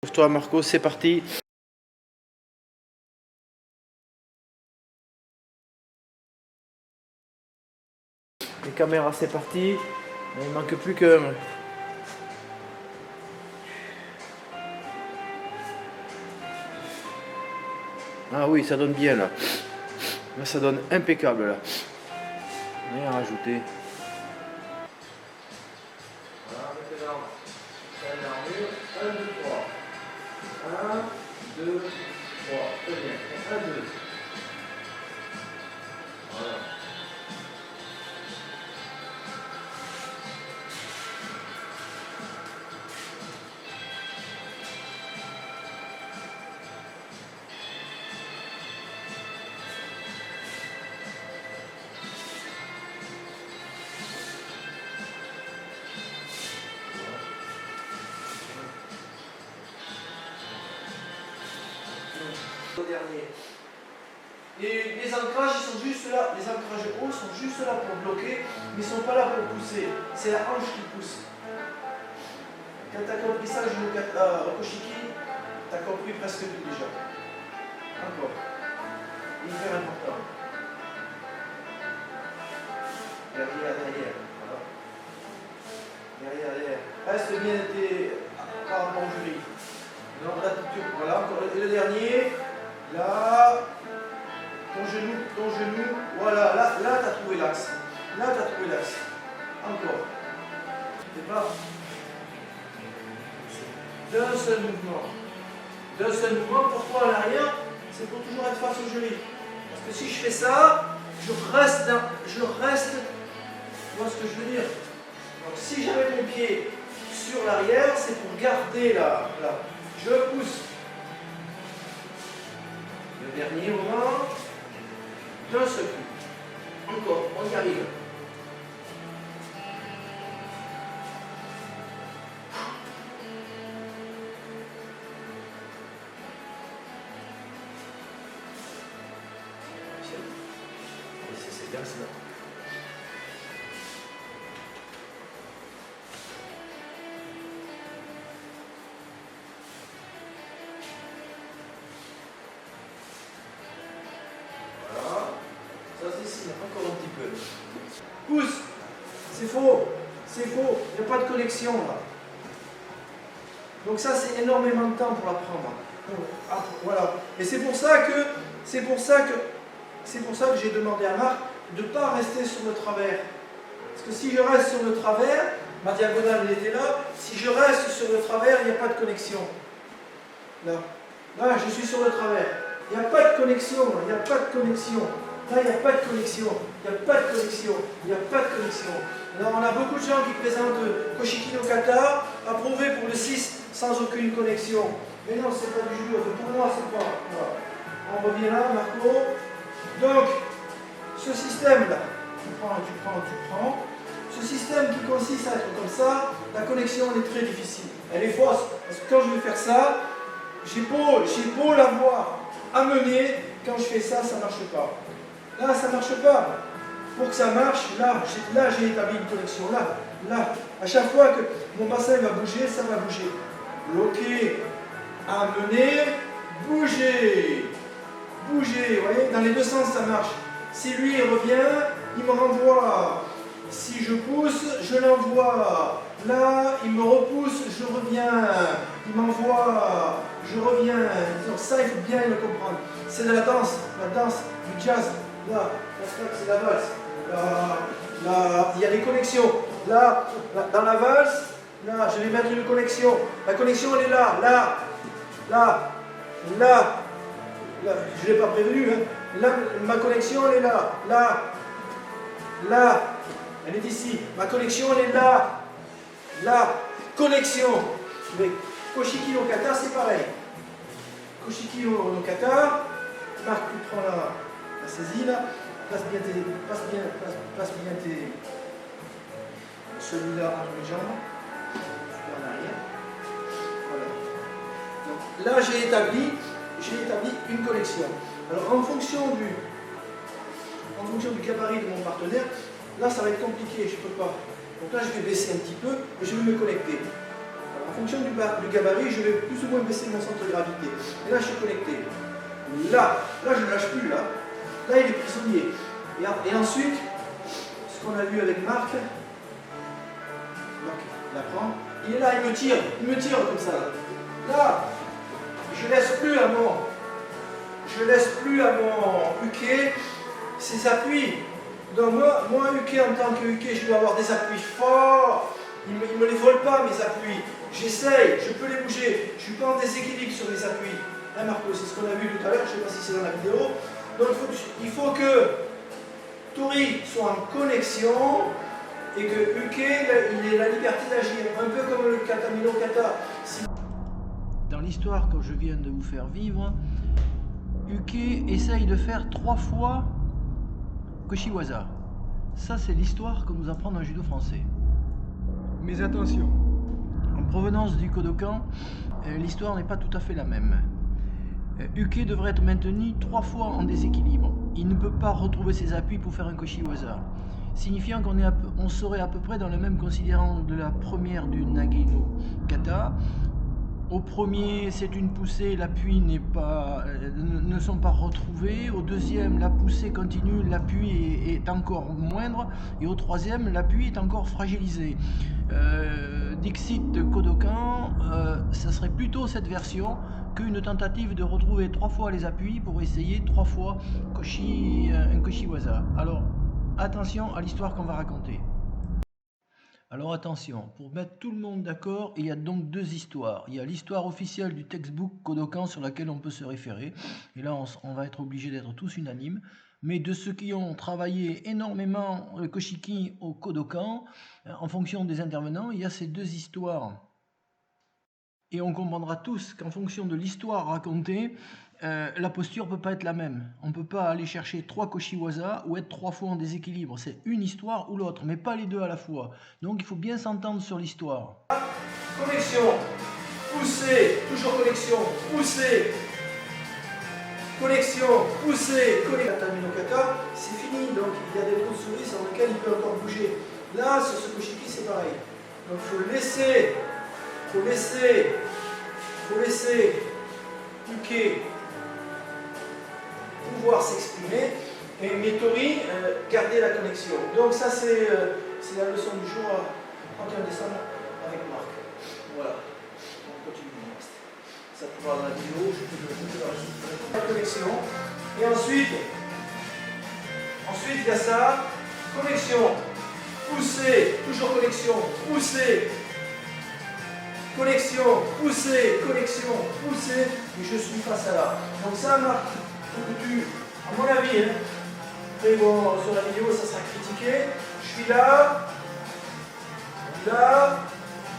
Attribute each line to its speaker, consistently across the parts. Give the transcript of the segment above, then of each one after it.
Speaker 1: Pour toi Marco, c'est parti. Les caméras, c'est parti. Il ne manque plus que... Ah oui, ça donne bien là. Là, ça donne impeccable là. Rien à rajouter. Voilà, maintenant, c'est l'armure. 1, 2, 3. 1, 2, 3. Très bien. 1, 2. Voilà. Au dernier. Et les ancrages, ils sont juste là, les ancrages hauts sont juste là pour bloquer, mais ils ne sont pas là pour pousser. C'est la hanche qui pousse. Quand tu as compris ça, je vous Koshiki, tu as compris presque tout déjà. Encore. Hyper important. Derrière. Voilà. Derrière. Reste bien par rapport au jury. Donc là, voilà, encore le dernier. Là, ton genou, voilà, là tu as trouvé l'axe. Là, tu as trouvé l'axe. Encore. C'est pas d'un seul mouvement. D'un seul mouvement, pourquoi en arrière? C'est pour toujours être face au genou. Parce que si je fais ça, je reste, tu vois ce que je veux dire? Donc si j'avais mon pied sur l'arrière, c'est pour garder là. Je pousse. Le dernier moment, d'un seul coup. Encore, on y arrive. C'est bien ça. Ça se dessine encore un petit peu. Pousse. C'est faux. Il n'y a pas de connexion là. Donc ça c'est énormément de temps pour l'apprendre. Voilà. Et c'est pour ça que j'ai demandé à Marc de ne pas rester sur le travers. Parce que si je reste sur le travers, ma diagonale elle était là, si je reste sur le travers, il n'y a pas de connexion. Là, je suis sur le travers. Il n'y a pas de connexion. Là, il n'y a pas de connexion. Alors, on a beaucoup de gens qui présentent Koshiki no Kata, approuvé pour le 6 sans aucune connexion. Mais non, c'est pas du judo. Pour moi, c'est pas. Voilà. On revient là, Marco. Donc, ce système-là, tu prends. Ce système qui consiste à être comme ça, la connexion elle est très difficile. Elle est fausse. Parce que quand je vais faire ça, j'ai beau l'avoir amené, quand je fais ça, ça ne marche pas. Là, ça ne marche pas. Pour que ça marche, là j'ai établi une connexion. Là. À chaque fois que mon bassin va bouger, ça va bouger. Bloquer, amener, bouger. Vous voyez, dans les deux sens, ça marche. Si lui il revient, il me renvoie. Si je pousse, je l'envoie. Là, il me repousse, je reviens. Il m'envoie, je reviens. Donc ça, il faut bien le comprendre. C'est de la danse du jazz. Là, c'est la valse. Là, il y a des connexions. Là, dans la valse, là, je vais mettre une connexion. La connexion, elle est là. Là. Je ne l'ai pas prévenu. Hein. Là, ma connexion, elle est là. Là. Elle est ici. Ma connexion, elle est là. Connexion. Mais Koshiki no Kata, c'est pareil. Koshiki no Kata. Marc, tu prends la saisie là. Place bien tes. Celui-là entre les jambes. En arrière. Voilà. Donc là, j'ai établi une connexion. Alors en fonction du gabarit de mon partenaire, là ça va être compliqué, je ne peux pas. Donc là je vais baisser un petit peu et je vais me connecter. en fonction du gabarit, je vais plus ou moins baisser mon centre de gravité. Et là, je suis connecté. Là, je ne lâche plus, là. Là, il est prisonnier. Et ensuite, ce qu'on a vu avec Marc, il apprend. Il est là, il me tire comme ça. Là, je laisse plus à mon Uke ses appuis. Donc moi Uke, en tant que Uke, je dois avoir des appuis forts. Il ne me les vole pas, mes appuis. J'essaye, je peux les bouger. Je ne suis pas en déséquilibre sur mes appuis. Hein, Marco, c'est ce qu'on a vu tout à l'heure, je ne sais pas si c'est dans la vidéo. Donc il faut que Tori soit en connexion et que Uke, il ait la liberté d'agir. Un peu comme le kata, Mino kata.
Speaker 2: Dans l'histoire que je viens de vous faire vivre, Uke essaye de faire 3 fois Koshiwaza. Ça, c'est l'histoire que nous apprend dans le judo français. Mais attention, en provenance du Kodokan, l'histoire n'est pas tout à fait la même. Uke devrait être maintenu 3 fois en déséquilibre. Il ne peut pas retrouver ses appuis pour faire un Koshiwaza, signifiant qu'on serait à peu près dans le même considérant de la première du Nage no Kata. Au premier, c'est une poussée, l'appui ne sont pas retrouvés. Au deuxième, la poussée continue, l'appui est encore moindre. Et au troisième, l'appui est encore fragilisé. Dixit Kodokan, ça serait plutôt cette version qu'une tentative de retrouver 3 fois les appuis pour essayer 3 fois un Koshiwaza. Alors, attention à l'histoire qu'on va raconter. Alors attention, pour mettre tout le monde d'accord, il y a donc 2 histoires. Il y a l'histoire officielle du textbook Kodokan sur laquelle on peut se référer. Et là, on va être obligé d'être tous unanimes. Mais de ceux qui ont travaillé énormément le Koshiki au Kodokan, en fonction des intervenants, il y a ces 2 histoires. Et on comprendra tous qu'en fonction de l'histoire racontée, la posture ne peut pas être la même. On ne peut pas aller chercher 3 Koshiwaza ou être 3 fois en déséquilibre. C'est une histoire ou l'autre, mais pas les 2 à la fois. Donc il faut bien s'entendre sur l'histoire.
Speaker 1: Connexion, poussée, toujours connexion, poussée, connexion, poussée, kata Mino kata, c'est fini. Donc il y a des trous de souris sur lesquels il peut encore bouger. Là, sur ce Koshiki, c'est pareil. Donc il faut laisser Uke pouvoir s'exprimer et Tori garder la connexion. Donc ça c'est la leçon du jour 31 décembre avec Marc. Voilà. On continue le reste. Ça pourra dans la vidéo, je peux la connexion. Et ensuite il y a ça, connexion, pousser, toujours connexion, pousser. Connexion, pousser, et je suis face à là. Donc ça, Marc, à mon avis, hein, après bon, sur la vidéo, ça sera critiqué. Je suis là,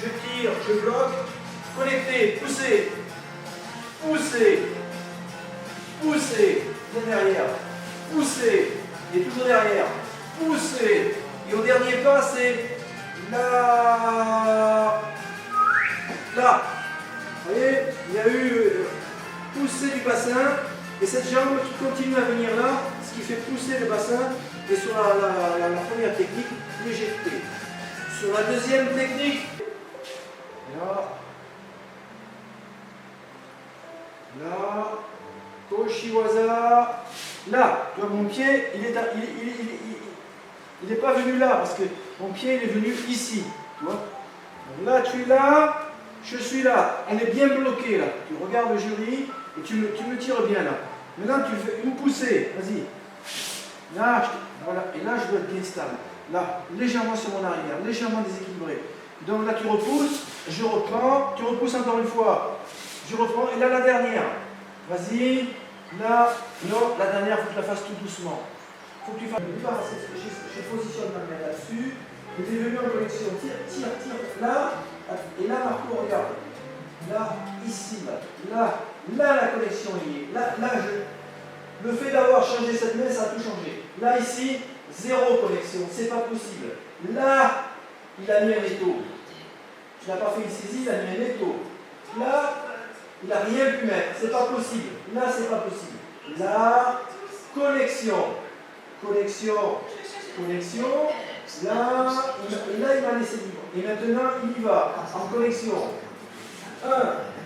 Speaker 1: je tire, je bloque, connecté, pousser, bien derrière, pousser, et toujours derrière, pousser, et au dernier pas, c'est là. Là, vous voyez, il y a eu poussée du bassin et cette jambe qui continue à venir là, ce qui fait pousser le bassin. Et sur la première technique, l'éjecté. Sur la deuxième technique, là, Koshiwaza, là, tu vois, mon pied, il n'est pas venu là parce que mon pied il est venu ici, tu vois. Donc là, tu es là. Je suis là, on est bien bloqué là. Tu regardes le jury et tu me tires bien là. Maintenant tu fais une poussée, vas-y. Là, voilà, et là je dois être bien stable. Là, légèrement sur mon arrière, légèrement déséquilibré. Donc là tu repousses, je reprends, tu repousses encore une fois. Je reprends, et là la dernière. Vas-y, là, non, la dernière, il faut que tu la fasses tout doucement. Il faut que tu fasses. Je positionne ma main là-dessus. Et tu es venu en connexion. Tire. Là. Et là, Marco, regarde. Là, ici, là, la connexion est. Là, le fait d'avoir changé cette main, ça a tout changé. Là, ici, 0 connexion, c'est pas possible. Là, il a mis un étau. Tu n'as pas fait une saisie, il a mis un étau. Là, il n'a rien pu mettre, c'est pas possible. Là, c'est pas possible. Là, connexion. Là, il m'a laissé libre. Et maintenant, il y va en connexion. 1.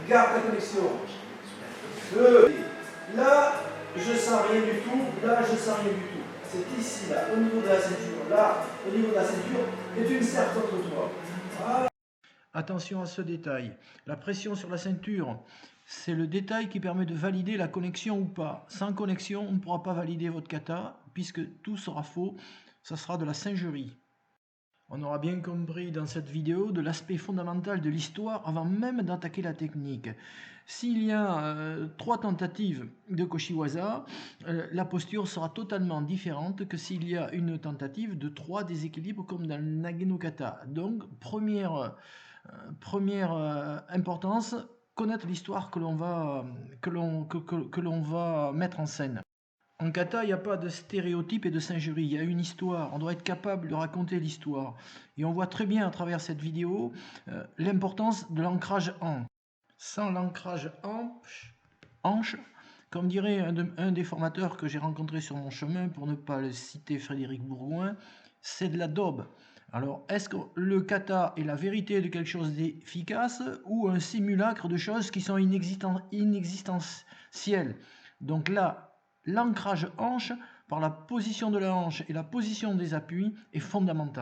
Speaker 1: Garde ta connexion. 2. Là, je sens rien du tout. Là, je sens rien du tout. C'est ici, là, au niveau de la ceinture. Là, au niveau de la ceinture, et tu insertes contre toi. Voilà.
Speaker 2: Attention à ce détail. La pression sur la ceinture, c'est le détail qui permet de valider la connexion ou pas. Sans connexion, on ne pourra pas valider votre kata, puisque tout sera faux. Ça sera de la singerie. On aura bien compris dans cette vidéo de l'aspect fondamental de l'histoire avant même d'attaquer la technique. S'il y a 3 tentatives de Koshiwaza, la posture sera totalement différente que s'il y a une tentative de 3 déséquilibres comme dans le Nage-no-kata. Donc, première importance, connaître l'histoire que l'on va mettre en scène. En kata, il n'y a pas de stéréotypes et de singerie, il y a une histoire, on doit être capable de raconter l'histoire. Et on voit très bien à travers cette vidéo l'importance de l'ancrage hanche. Sans l'ancrage hanche, comme dirait un des formateurs que j'ai rencontré sur mon chemin, pour ne pas le citer Frédéric Bourgoin, c'est de la daube. Alors, est-ce que le kata est la vérité de quelque chose d'efficace ou un simulacre de choses qui sont inexistentielles? Donc là, l'ancrage hanche, par la position de la hanche et la position des appuis, est fondamental.